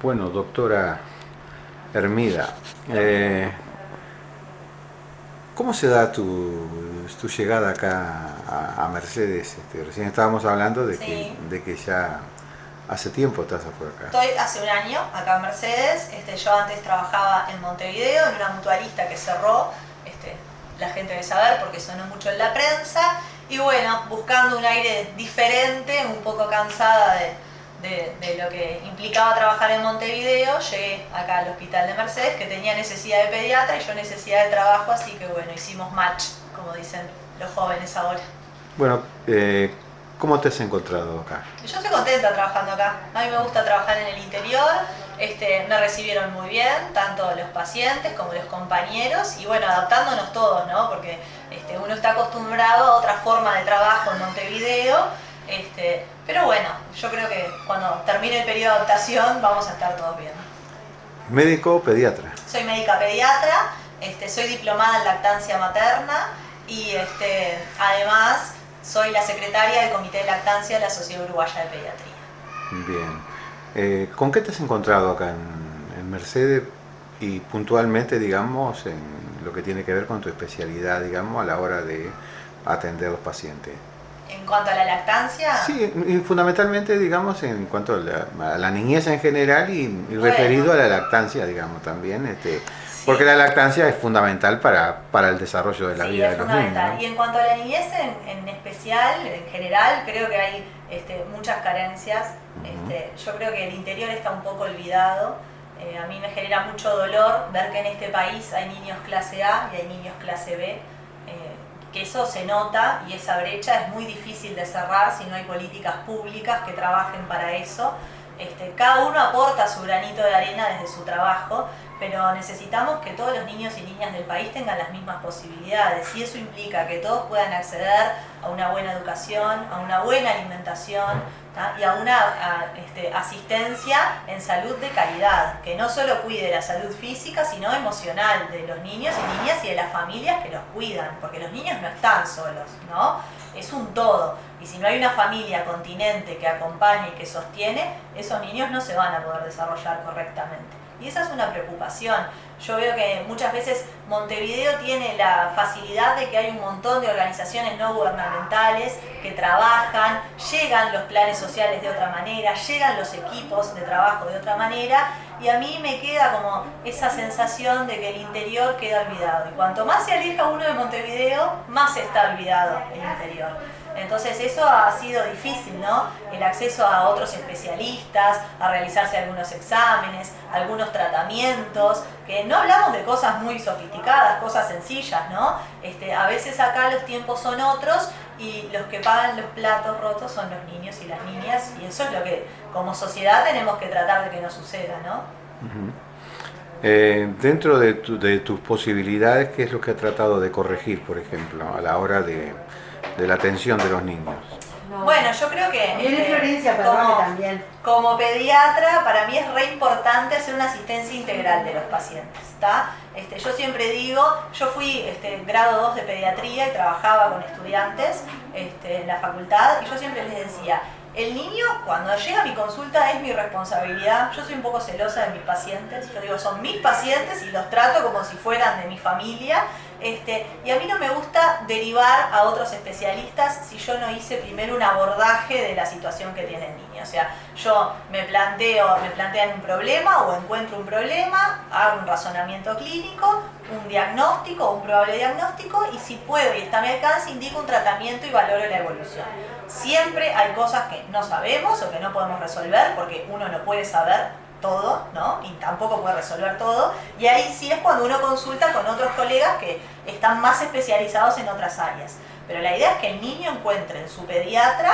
Bueno, doctora Hermida, eh, ¿cómo se da tu llegada acá a Mercedes? Recién estábamos hablando Sí, de que ya hace tiempo estás por acá. estoy hace un año acá en Mercedes. Yo antes trabajaba en Montevideo, en una mutualista que cerró. Este, la gente debe saber porque sonó mucho en la prensa. Y bueno, buscando un aire diferente, un poco cansada de lo que implicaba trabajar en Montevideo, llegué acá al hospital de Mercedes, que tenía necesidad de pediatra y yo necesidad de trabajo, así que bueno, hicimos match, como dicen los jóvenes ahora. Bueno, ¿cómo te has encontrado acá? Yo estoy contenta trabajando acá. A mí me gusta trabajar en el interior. Me recibieron muy bien, tanto los pacientes como los compañeros, y bueno, adaptándonos todos, ¿no? Porque uno está acostumbrado a otra forma de trabajo en Montevideo. Pero bueno, yo creo que cuando termine el periodo de adaptación vamos a estar todos bien. ¿Médico o pediatra? Soy médica pediatra, soy diplomada en lactancia materna y además soy la secretaria del Comité de Lactancia de la Sociedad Uruguaya de Pediatría. Bien. ¿Con qué te has encontrado acá en Mercedes y puntualmente, digamos, en lo que tiene que ver con tu especialidad, digamos, a la hora de atender a los pacientes? En cuanto a la lactancia, Sí, y fundamentalmente, digamos, en cuanto a la niñez en general y bueno, referido a la lactancia, digamos, también, porque sí, la lactancia es fundamental para el desarrollo de la sí, vida es de los niños, fundamental. ¿no? Y en cuanto a la niñez en especial, en general, creo que hay muchas carencias. Ujú. Yo creo que el interior está un poco olvidado. A mí me genera mucho dolor ver que en este país hay niños clase A y hay niños clase B. Que eso se nota y esa brecha es muy difícil de cerrar si no hay políticas públicas que trabajen para eso. Cada uno aporta su granito de arena desde su trabajo, pero necesitamos que todos los niños y niñas del país tengan las mismas posibilidades y eso implica que todos puedan acceder a una buena educación, a una buena alimentación, ¿tá? Y a una asistencia en salud de calidad, que no solo cuide la salud física, sino emocional de los niños y niñas y de las familias que los cuidan, porque los niños no están solos, ¿no? Es un todo. Y si no hay una familia continente que acompañe y que sostiene, esos niños no se van a poder desarrollar correctamente. Y esa es una preocupación. Yo veo que muchas veces Montevideo tiene la facilidad de que hay un montón de organizaciones no gubernamentales que trabajan, llegan los planes sociales de otra manera, llegan los equipos de trabajo de otra manera, y a mí me queda como esa sensación de que el interior queda olvidado. Y cuanto más se aleja uno de Montevideo, más está olvidado el interior. Entonces eso ha sido difícil, ¿no? El acceso a otros especialistas, a realizarse algunos exámenes, algunos tratamientos, que no hablamos de cosas muy sofisticadas, cosas sencillas, ¿no? A veces acá los tiempos son otros y los que pagan los platos rotos son los niños y las niñas, y eso es lo que como sociedad tenemos que tratar de que no suceda, ¿no? Dentro de tus posibilidades, ¿qué es lo que ha tratado de corregir, por ejemplo, a la hora de la atención de los niños? Bueno, yo creo que Viene Florencia, perdone como, también. como pediatra, para mí es re importante hacer una asistencia integral de los pacientes, ¿está? Yo siempre digo, yo fui grado 2 de pediatría y trabajaba con estudiantes en la facultad, y yo siempre les decía, el niño cuando llega a mi consulta es mi responsabilidad. Yo soy un poco celosa de mis pacientes, yo digo, son mis pacientes y los trato como si fueran de mi familia. Y a mí no me gusta derivar a otros especialistas si yo no hice primero un abordaje de la situación que tiene el niño. O sea, yo me plantean un problema o encuentro un problema, hago un razonamiento clínico, un diagnóstico, un probable diagnóstico, y si puedo y está a mi alcance, indico un tratamiento y valoro la evolución. Siempre hay cosas que no sabemos o que no podemos resolver, porque uno no puede saber todo, ¿no? Y tampoco puede resolver todo, y ahí sí es cuando uno consulta con otros colegas que están más especializados en otras áreas. Pero la idea es que el niño encuentre en su pediatra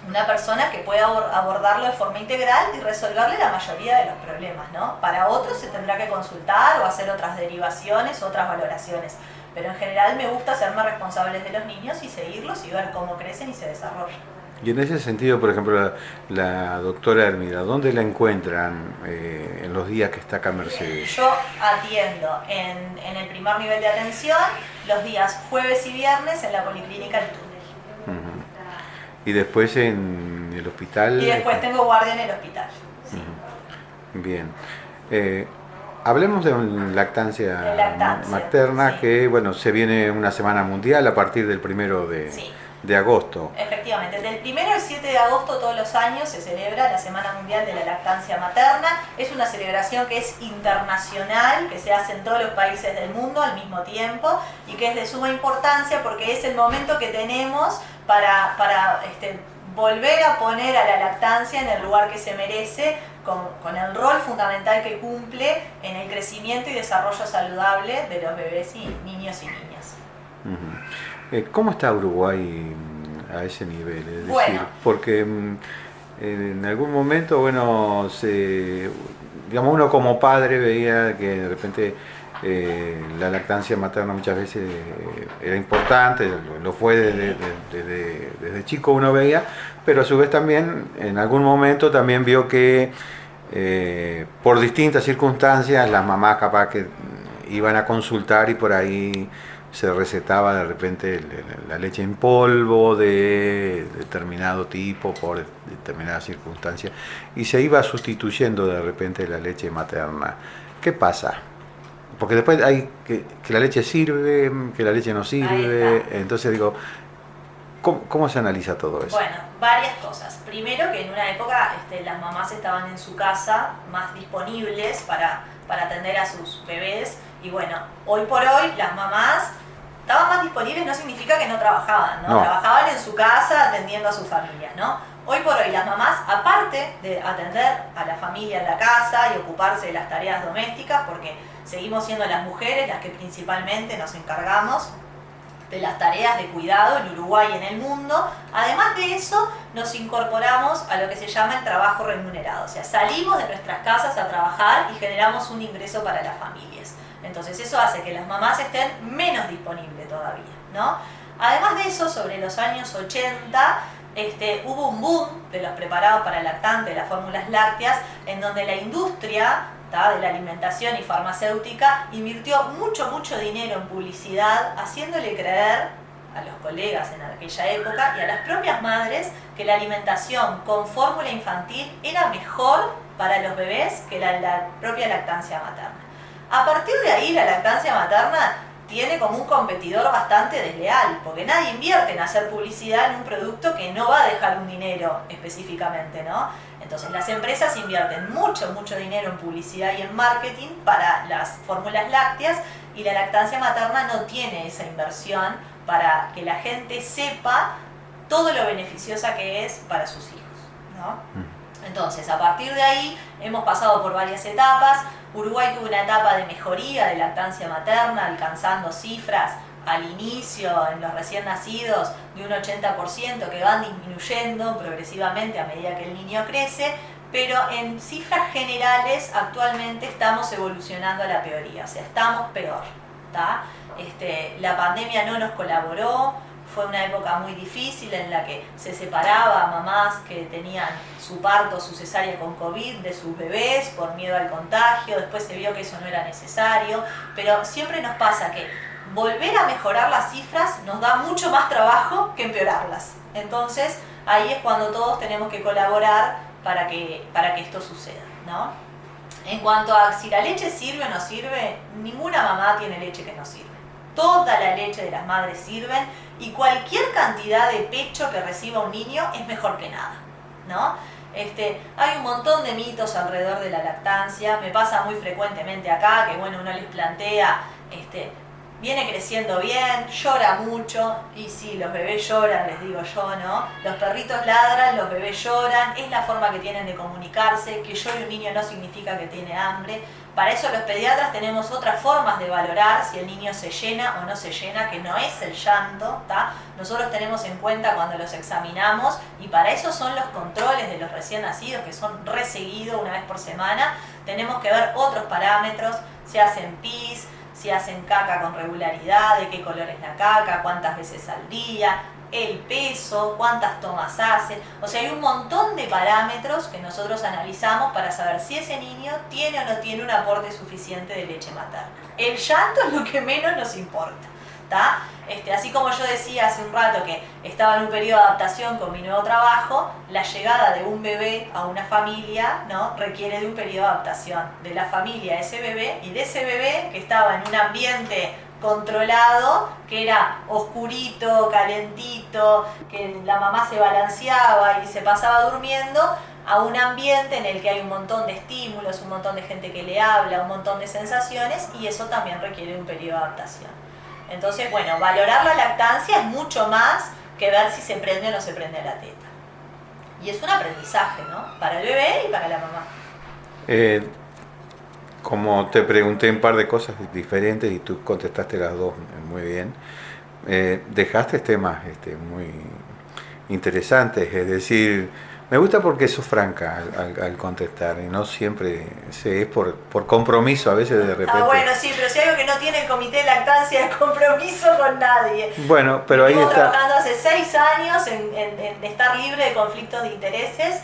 una persona que pueda abordarlo de forma integral y resolverle la mayoría de los problemas, ¿no? Para otros se tendrá que consultar o hacer otras derivaciones, otras valoraciones. Pero en general me gusta hacerme responsables de los niños y seguirlos y ver cómo crecen y se desarrollan. Y en ese sentido, por ejemplo, la doctora Hermida, ¿dónde la encuentran en los días que está acá en Mercedes? Yo atiendo en el primer nivel de atención los días jueves y viernes en la Policlínica El Túnel. Ujú. Y después en el Y hospital. después tengo guardia en el hospital. Sí. Bien. Eh, Hablemos de lactancia, De lactancia, materna, sí. que bueno, se viene una semana mundial a partir del 1 Sí. de agosto. Efectivamente, del 1 al 7 de agosto todos los años se celebra la Semana Mundial de la Lactancia Materna. Es una celebración que es internacional, que se hace en todos los países del mundo al mismo tiempo y que es de suma importancia porque es el momento que tenemos para volver a poner a la lactancia en el lugar que se merece, con el rol fundamental que cumple en el crecimiento y desarrollo saludable de los bebés y niños y niñas. ¿Cómo está Uruguay a ese nivel? Es Bueno. decir, porque en algún momento, bueno, digamos, uno como padre veía que de repente la lactancia materna muchas veces era importante, lo fue desde chico uno veía, pero a su vez también en algún momento también vio que por distintas circunstancias las mamás capaz que iban a consultar y por ahí se recetaba de repente la leche en polvo de determinado tipo por determinadas circunstancias y se iba sustituyendo de repente la leche materna. ¿Qué pasa? Porque después hay que la leche sirve, que la leche no sirve, entonces digo, ¿cómo se analiza todo eso? Bueno, varias cosas. Primero que en una época las mamás estaban en su casa más disponibles para atender a sus bebés y bueno, hoy por hoy las mamás estaban más disponibles no significa que no trabajaban, ¿no? Trabajaban en su casa atendiendo a sus familias, ¿no? Hoy por hoy las mamás, aparte de atender a la familia en la casa y ocuparse de las tareas domésticas, porque seguimos siendo las mujeres las que principalmente nos encargamos de las tareas de cuidado en Uruguay y en el mundo, además de eso nos incorporamos a lo que se llama el trabajo remunerado, o sea, salimos de nuestras casas a trabajar y generamos un ingreso para las familias. Entonces eso hace que las mamás estén menos disponibles todavía, ¿no? Además de eso, sobre los años 80 hubo un boom de los preparados para lactante, de las fórmulas lácteas, en donde la industria de la alimentación y farmacéutica invirtió mucho dinero en publicidad, haciéndole creer a los colegas en aquella época y a las propias madres que la alimentación con fórmula infantil era mejor para los bebés que la propia lactancia materna. A partir de ahí la lactancia materna tiene como un competidor bastante desleal, porque nadie invierte en hacer publicidad en un producto que no va a dejar un dinero específicamente, ¿no? Entonces las empresas invierten mucho dinero en publicidad y en marketing para las fórmulas lácteas y la lactancia materna no tiene esa inversión para que la gente sepa todo lo beneficiosa que es para sus hijos, ¿no? Entonces, a partir de ahí hemos pasado por varias etapas. Uruguay tuvo una etapa de mejoría de lactancia materna, alcanzando cifras al inicio en los recién nacidos de un 80% que van disminuyendo progresivamente a medida que el niño crece, pero en cifras generales actualmente estamos evolucionando a la peoría, o sea, estamos peor, ¿tá? La pandemia no nos colaboró. Fue una época muy difícil en la que se separaba a mamás que tenían su parto, su cesárea con COVID de sus bebés por miedo al contagio. Después se vio que eso no era necesario, pero siempre nos pasa que volver a mejorar las cifras nos da mucho más trabajo que empeorarlas. Entonces ahí es cuando todos tenemos que colaborar para que esto suceda, ¿no? En cuanto a si la leche sirve o no sirve, ninguna mamá tiene leche que no sirve. Toda la leche de las madres sirven y cualquier cantidad de pecho que reciba un niño es mejor que nada, ¿no? Hay un montón de mitos alrededor de la lactancia. Me pasa muy frecuentemente acá que bueno, uno les plantea, viene creciendo bien, llora mucho, y sí, los bebés lloran, les digo yo, ¿no? Los perritos ladran, los bebés lloran, es la forma que tienen de comunicarse, que llore un niño no significa que tiene hambre. Para eso los pediatras tenemos otras formas de valorar si el niño se llena o no se llena, que no es el llanto, ¿tá? Nosotros tenemos en cuenta cuando los examinamos y para eso son los controles de los recién nacidos, que son reseguidos una vez por semana. Tenemos que ver otros parámetros, si hacen pis, si hacen caca con regularidad, de qué color es la caca, cuántas veces al día, el peso, cuántas tomas hacen. O sea, hay un montón de parámetros que nosotros analizamos para saber si ese niño tiene o no tiene un aporte suficiente de leche materna. El llanto es lo que menos nos importa, ¿tá? Así como yo decía hace un rato que estaba en un periodo de adaptación con mi nuevo trabajo, la llegada de un bebé a una familia, ¿no?, requiere de un periodo de adaptación de la familia a ese bebé, y de ese bebé que estaba en un ambiente controlado, que era oscurito, calentito, que la mamá se balanceaba y se pasaba durmiendo, a un ambiente en el que hay un montón de estímulos, un montón de gente que le habla, un montón de sensaciones, y eso también requiere un periodo de adaptación. Entonces, bueno, valorar la lactancia es mucho más que ver si se prende o no se prende la teta. Y es un aprendizaje, ¿no?, para el bebé y para la mamá. Como te pregunté un par de cosas diferentes y tú contestaste las dos muy bien, dejaste temas muy interesantes, es decir, me gusta porque sos franca al contestar y no siempre es por compromiso, a veces de repente. Bueno, sí, pero si hay algo que no tiene el comité de lactancia es compromiso con nadie. Bueno, pero ahí Estamos está. trabajando hace 6 años en estar libre de conflictos de intereses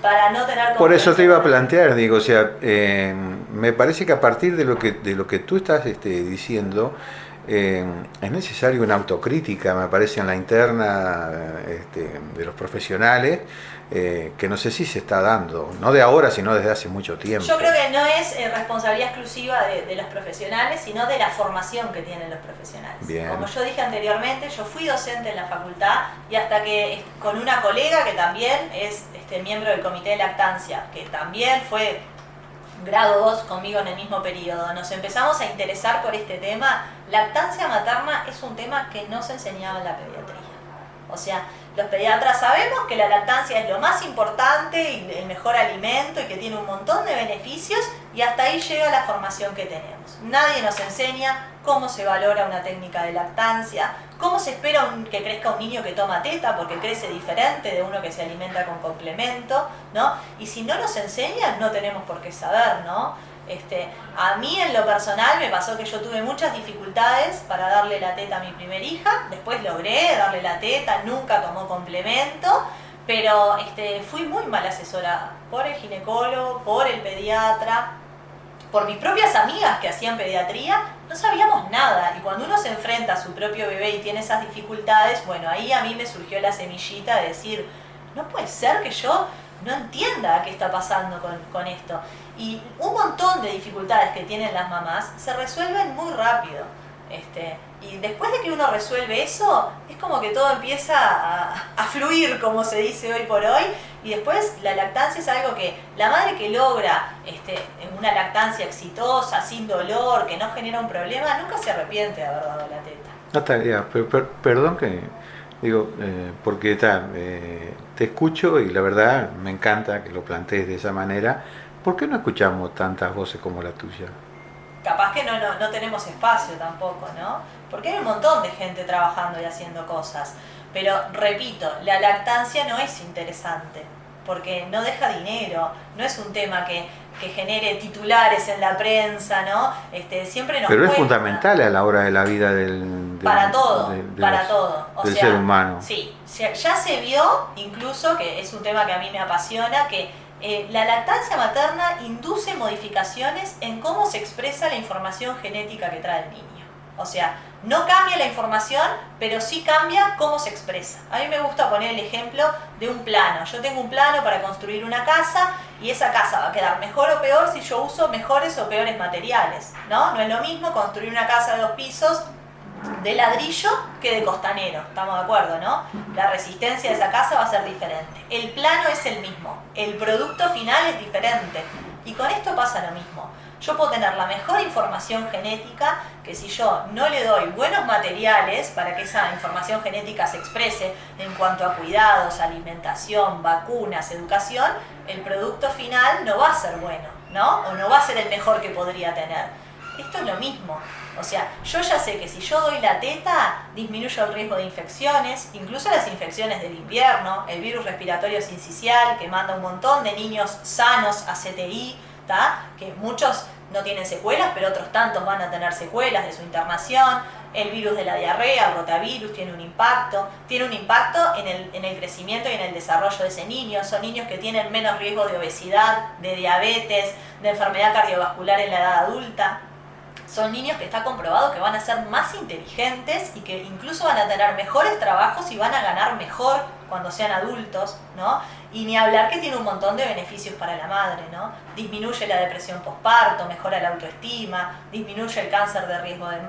para no tener. Por eso te iba a plantear, digo, o sea, me parece que a partir de lo que tú estás diciendo, es necesaria una autocrítica, me parece, en la interna de los profesionales, que no sé si se está dando, no de ahora, sino desde hace mucho tiempo. Yo creo que no es responsabilidad exclusiva de los profesionales, sino de la formación que tienen los profesionales. Bien. Como yo dije anteriormente, yo fui docente en la facultad, y hasta que con una colega que también es miembro del comité de lactancia, que también fue grado 2 conmigo en el mismo periodo, nos empezamos a interesar por este tema. Lactancia materna es un tema que no se enseñaba en la pediatría. O sea, los pediatras sabemos que la lactancia es lo más importante y el mejor alimento y que tiene un montón de beneficios, y hasta ahí llega la formación que tenemos. Nadie nos enseña cómo se valora una técnica de lactancia, cómo se espera que crezca un niño que toma teta, porque crece diferente de uno que se alimenta con complemento, ¿no? Y si no nos enseñan, no tenemos por qué saber, ¿no? A mí en lo personal me pasó que yo tuve muchas dificultades para darle la teta a mi primer hija. Después logré darle la teta, nunca tomó complemento, pero fui muy mal asesorada por el ginecólogo, por el pediatra, por mis propias amigas que hacían pediatría. No sabíamos nada, y cuando uno se enfrenta a su propio bebé y tiene esas dificultades, bueno, ahí a mí me surgió la semillita de decir, no puede ser que yo no entienda qué está pasando con esto. Y un montón de dificultades que tienen las mamás se resuelven muy rápido. Y después de que uno resuelve eso, es como que todo empieza a fluir, como se dice hoy por hoy. Y después la lactancia es algo que la madre que logra una lactancia exitosa, sin dolor, que no genera un problema, nunca se arrepiente de haber dado la teta. No, está, ya, perdón que digo, porque te escucho y la verdad me encanta que lo plantees de esa manera. ¿Por qué no escuchamos tantas voces como la tuya? Capaz que no tenemos espacio tampoco, ¿no? Porque hay un montón de gente trabajando y haciendo cosas. Pero repito, la lactancia no es interesante, porque no deja dinero, no es un tema que genere titulares en la prensa, ¿no? Siempre nos Pero cuesta. es fundamental a la hora de la vida del ser humano. Sí, ya se vio, incluso, que es un tema que a mí me apasiona, que la lactancia materna induce modificaciones en cómo se expresa la información genética que trae el niño. O sea, no cambia la información, pero sí cambia cómo se expresa. A mí me gusta poner el ejemplo de un plano. Yo tengo un plano para construir una casa, y esa casa va a quedar mejor o peor si yo uso mejores o peores materiales, ¿no? No es lo mismo construir una casa de 2 pisos de ladrillo que de costanero, estamos de acuerdo, ¿no? La resistencia de esa casa va a ser diferente. El plano es el mismo, el producto final es diferente. Y con esto pasa lo mismo. Yo puedo tener la mejor información genética, que si yo no le doy buenos materiales para que esa información genética se exprese en cuanto a cuidados, alimentación, vacunas, educación, el producto final no va a ser bueno, ¿no? O no va a ser el mejor que podría tener. Esto es lo mismo. O sea, yo ya sé que si yo doy la teta, disminuyo el riesgo de infecciones, incluso las infecciones del invierno, el virus respiratorio sincicial, que manda un montón de niños sanos a CTI, que muchos no tienen secuelas, pero otros tantos van a tener secuelas de su internación. El virus de la diarrea, el rotavirus, tiene un impacto en el crecimiento y en el desarrollo de ese niño. Son niños que tienen menos riesgo de obesidad, de diabetes, de enfermedad cardiovascular en la edad adulta. son niños que está comprobado que van a ser más inteligentes y que incluso van a tener mejores trabajos y van a ganar mejor cuando sean adultos, ¿no? Y ni hablar que tiene un montón de beneficios para la madre, ¿no? Disminuye la depresión posparto, mejora la autoestima, disminuye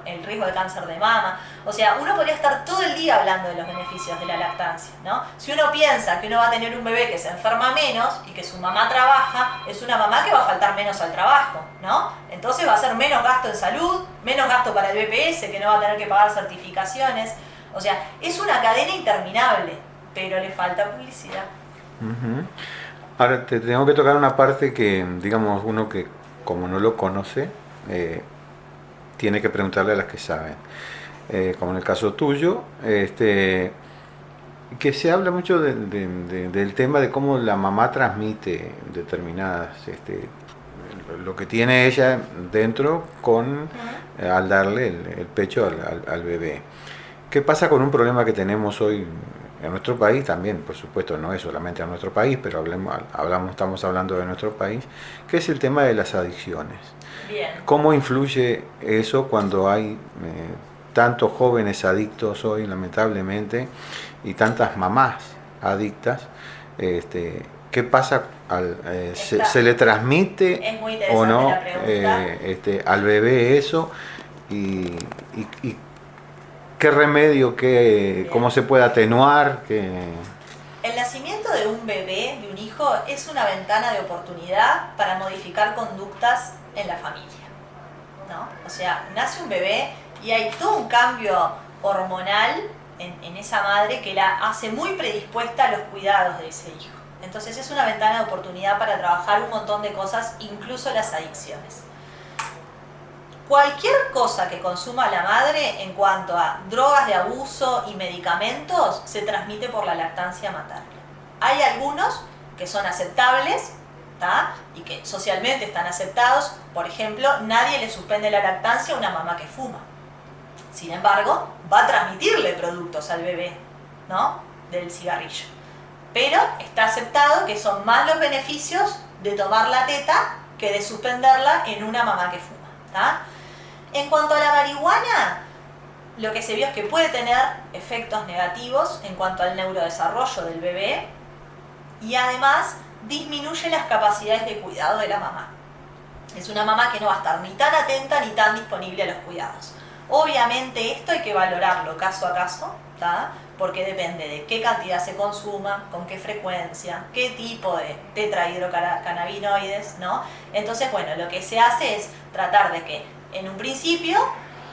el riesgo de cáncer de mama. O sea, uno podría estar todo el día hablando de los beneficios de la lactancia, ¿no? Si uno piensa que uno va a tener un bebé que se enferma menos y que su mamá trabaja, es una mamá que va a faltar menos al trabajo, ¿no? Entonces va a ser menos gasto en salud, menos gasto para el BPS, que no va a tener que pagar certificaciones. O sea, es una cadena interminable, pero le falta publicidad. Ahora te tengo que tocar una parte que, digamos, uno que como no lo conoce, tiene que preguntarle a las que saben. Como en el caso tuyo, que se habla mucho del tema de cómo la mamá transmite determinadas, lo que tiene ella dentro al darle el pecho al bebé. ¿Qué pasa con un problema que tenemos hoy en nuestro país también? Por supuesto, no es solamente a nuestro país, pero estamos hablando de nuestro país, que es el tema de las adicciones. Bien. ¿Cómo influye eso cuando hay tantos jóvenes adictos hoy, lamentablemente, y tantas mamás adictas? ¿Qué pasa? ¿Se le transmite o no al bebé eso? ¿Y qué remedio, cómo se puede atenuar? El nacimiento de un bebé, de un hijo, es una ventana de oportunidad para modificar conductas en la familia, ¿no? O sea, nace un bebé y hay todo un cambio hormonal en esa madre que la hace muy predispuesta a los cuidados de ese hijo. Entonces es una ventana de oportunidad para trabajar un montón de cosas, incluso las adicciones. Cualquier cosa que consuma la madre en cuanto a drogas de abuso y medicamentos se transmite por la lactancia materna. Hay algunos que son aceptables, ¿tá? Y que socialmente están aceptados. Por ejemplo, nadie le suspende la lactancia a una mamá que fuma. Sin embargo, va a transmitirle productos al bebé, ¿no? Del cigarrillo. Pero está aceptado que son más los beneficios de tomar la teta que de suspenderla en una mamá que fuma, ¿tá? En cuanto a la marihuana, lo que se vio es que puede tener efectos negativos en cuanto al neurodesarrollo del bebé y además disminuye las capacidades de cuidado de la mamá. Es una mamá que no va a estar ni tan atenta ni tan disponible a los cuidados. Obviamente esto hay que valorarlo caso a caso, ¿tá? Porque depende de qué cantidad se consuma, con qué frecuencia, qué tipo de tetrahidrocannabinoides, ¿no? Entonces, bueno, lo que se hace es tratar de que en un principio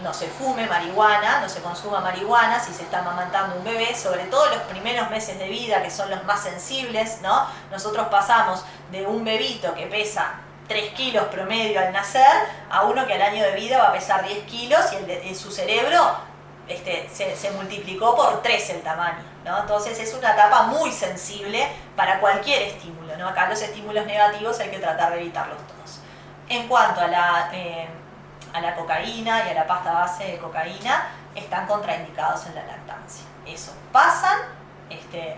no se fume marihuana, no se consuma marihuana si se está amamantando un bebé, sobre todo los primeros meses de vida, que son los más sensibles, ¿no? Nosotros pasamos de un bebito que pesa 3 kilos promedio al nacer a uno que al año de vida va a pesar 10 kilos y su cerebro se multiplicó por 3 el tamaño, ¿no? Entonces es una etapa muy sensible para cualquier estímulo, ¿no? Acá los estímulos negativos hay que tratar de evitarlos todos. En cuanto a la cocaína y a la pasta base de cocaína, están contraindicados en la lactancia. Eso pasan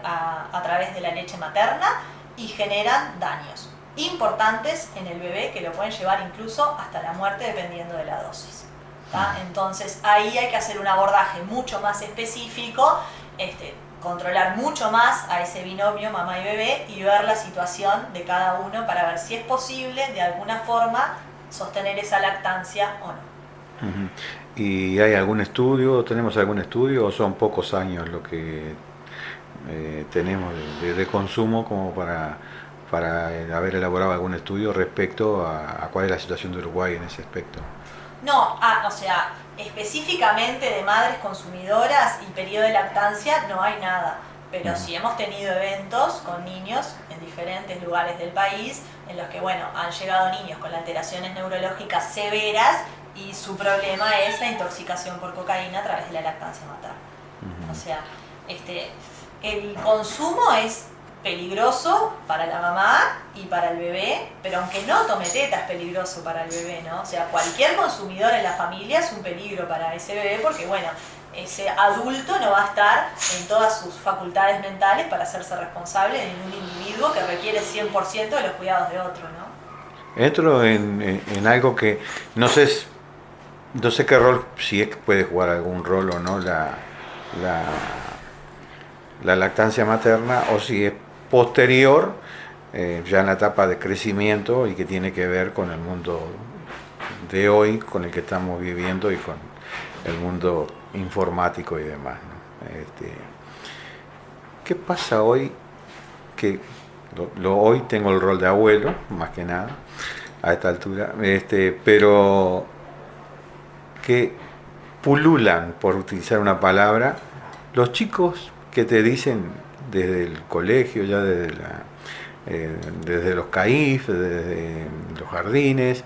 a través de la leche materna y generan daños importantes en el bebé que lo pueden llevar incluso hasta la muerte dependiendo de la dosis, ¿tá? Entonces ahí hay que hacer un abordaje mucho más específico, controlar mucho más a ese binomio mamá y bebé y ver la situación de cada uno para ver si es posible de alguna forma sostener esa lactancia o no. ¿Y hay algún estudio, tenemos algún estudio o son pocos años lo que tenemos de consumo como para haber elaborado algún estudio respecto a cuál es la situación de Uruguay en ese aspecto? No, o sea, específicamente de madres consumidoras y periodo de lactancia no hay nada, pero sí hemos tenido eventos con niños en diferentes lugares del país en los que, bueno, han llegado niños con alteraciones neurológicas severas y su problema es la intoxicación por cocaína a través de la lactancia materna. O sea, el consumo es peligroso para la mamá y para el bebé, pero aunque no tome teta es peligroso para el bebé, ¿no? O sea, cualquier consumidor en la familia es un peligro para ese bebé porque, bueno, ese adulto no va a estar en todas sus facultades mentales para hacerse responsable de un individuo que requiere 100% de los cuidados de otro, ¿no? Entro en algo que no sé No sé qué rol, si es que puede jugar algún rol o no la, la lactancia materna, o si es posterior, ya en la etapa de crecimiento y que tiene que ver con el mundo de hoy, con el que estamos viviendo y con el mundo informático y demás, ¿no? ¿Qué pasa hoy? Que hoy tengo el rol de abuelo, más que nada, a esta altura, pero que pululan, por utilizar una palabra, los chicos que te dicen desde el colegio, ya desde los CAIF, desde los jardines,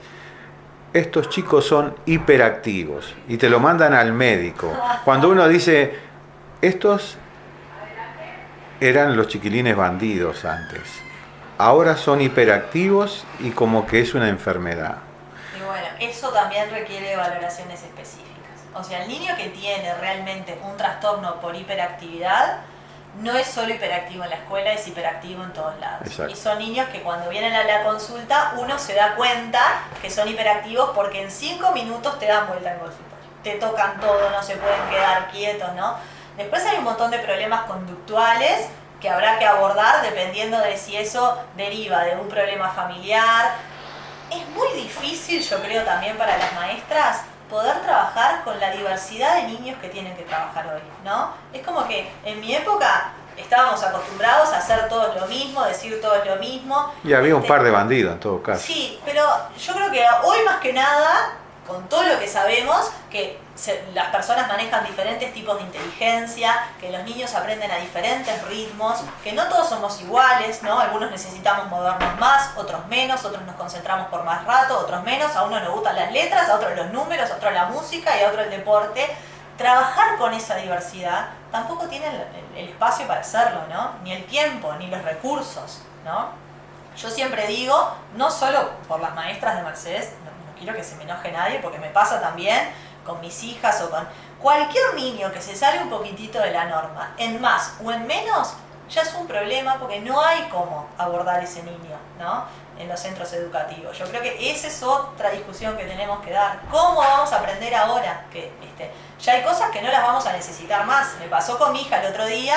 estos chicos son hiperactivos y te lo mandan al médico. Cuando uno dice, estos eran los chiquilines bandidos antes, ahora son hiperactivos y como que es una enfermedad. Y bueno, eso también requiere valoraciones específicas. O sea, el niño que tiene realmente un trastorno por hiperactividad no es solo hiperactivo en la escuela, es hiperactivo en todos lados. Exacto. Y son niños que cuando vienen a la consulta uno se da cuenta que son hiperactivos porque en 5 minutos te dan vuelta en consultorio. Te tocan todo, no se pueden quedar quietos, ¿no? Después hay un montón de problemas conductuales que habrá que abordar dependiendo de si eso deriva de un problema familiar. Es muy difícil, yo creo, también para las maestras poder trabajar con la diversidad de niños que tienen que trabajar hoy, ¿no? Es como que en mi época estábamos acostumbrados a hacer todos lo mismo, decir todos lo mismo. Y había un par de bandidos en todo caso. Sí, pero yo creo que hoy más que nada, con todo lo que sabemos, que las personas manejan diferentes tipos de inteligencia, que los niños aprenden a diferentes ritmos, que no todos somos iguales, ¿no? Algunos necesitamos movernos más, otros menos, otros nos concentramos por más rato, otros menos, a uno le gustan las letras, a otros los números, a otro la música y a otro el deporte. Trabajar con esa diversidad tampoco tienen el espacio para hacerlo, ¿no? Ni el tiempo, ni los recursos, ¿no? Yo siempre digo, no solo por las maestras de Mercedes, no quiero que se me enoje nadie porque me pasa también con mis hijas o con cualquier niño que se sale un poquitito de la norma, en más o en menos, ya es un problema porque no hay cómo abordar ese niño, ¿no? En los centros educativos. Yo creo que esa es otra discusión que tenemos que dar. ¿Cómo vamos a aprender ahora? Que ya hay cosas que no las vamos a necesitar más. Me pasó con mi hija el otro día,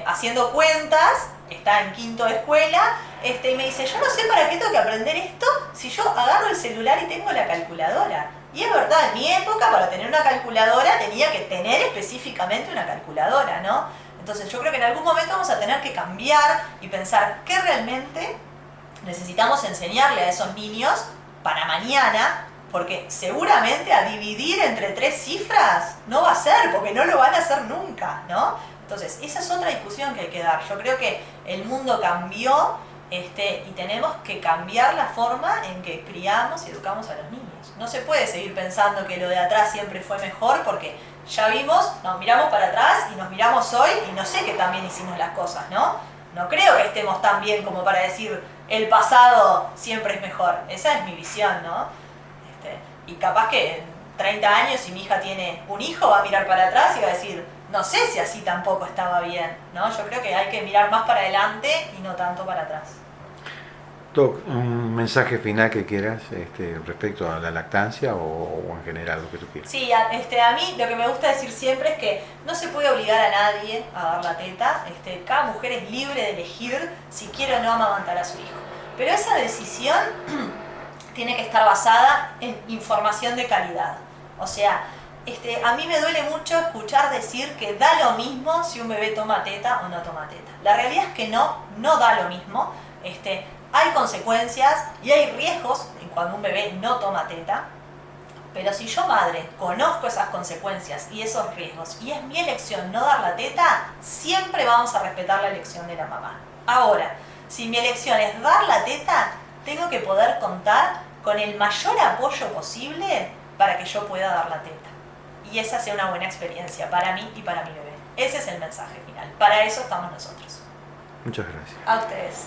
haciendo cuentas, está en quinto de escuela, y me dice, yo no sé para qué tengo que aprender esto si yo agarro el celular y tengo la calculadora. Y es verdad, en mi época para tener una calculadora tenía que tener específicamente una calculadora, ¿no? Entonces yo creo que en algún momento vamos a tener que cambiar y pensar qué realmente necesitamos enseñarle a esos niños para mañana, porque seguramente a dividir entre 3 cifras no va a ser, porque no lo van a hacer nunca, ¿no? Entonces, esa es otra discusión que hay que dar. Yo creo que el mundo cambió y tenemos que cambiar la forma en que criamos y educamos a los niños. No se puede seguir pensando que lo de atrás siempre fue mejor porque ya vimos, nos miramos para atrás y nos miramos hoy y no sé que también hicimos las cosas, ¿no? No creo que estemos tan bien como para decir el pasado siempre es mejor. Esa es mi visión, ¿no? Y capaz que en 30 años si mi hija tiene un hijo va a mirar para atrás y va a decir no sé si así tampoco estaba bien, ¿no? Yo creo que hay que mirar más para adelante y no tanto para atrás. Doc, un mensaje final que quieras respecto a la lactancia o en general lo que tú quieras. Sí, a mí lo que me gusta decir siempre es que no se puede obligar a nadie a dar la teta. Cada mujer es libre de elegir si quiere o no amamantar a su hijo. Pero esa decisión tiene que estar basada en información de calidad. O sea, a mí me duele mucho escuchar decir que da lo mismo si un bebé toma teta o no toma teta. La realidad es que no da lo mismo. Hay consecuencias y hay riesgos en cuando un bebé no toma teta, pero si yo madre conozco esas consecuencias y esos riesgos y es mi elección no dar la teta, siempre vamos a respetar la elección de la mamá. Ahora, si mi elección es dar la teta, tengo que poder contar con el mayor apoyo posible para que yo pueda dar la teta. Y esa sea una buena experiencia para mí y para mi bebé. Ese es el mensaje final. Para eso estamos nosotros. Muchas gracias. A ustedes.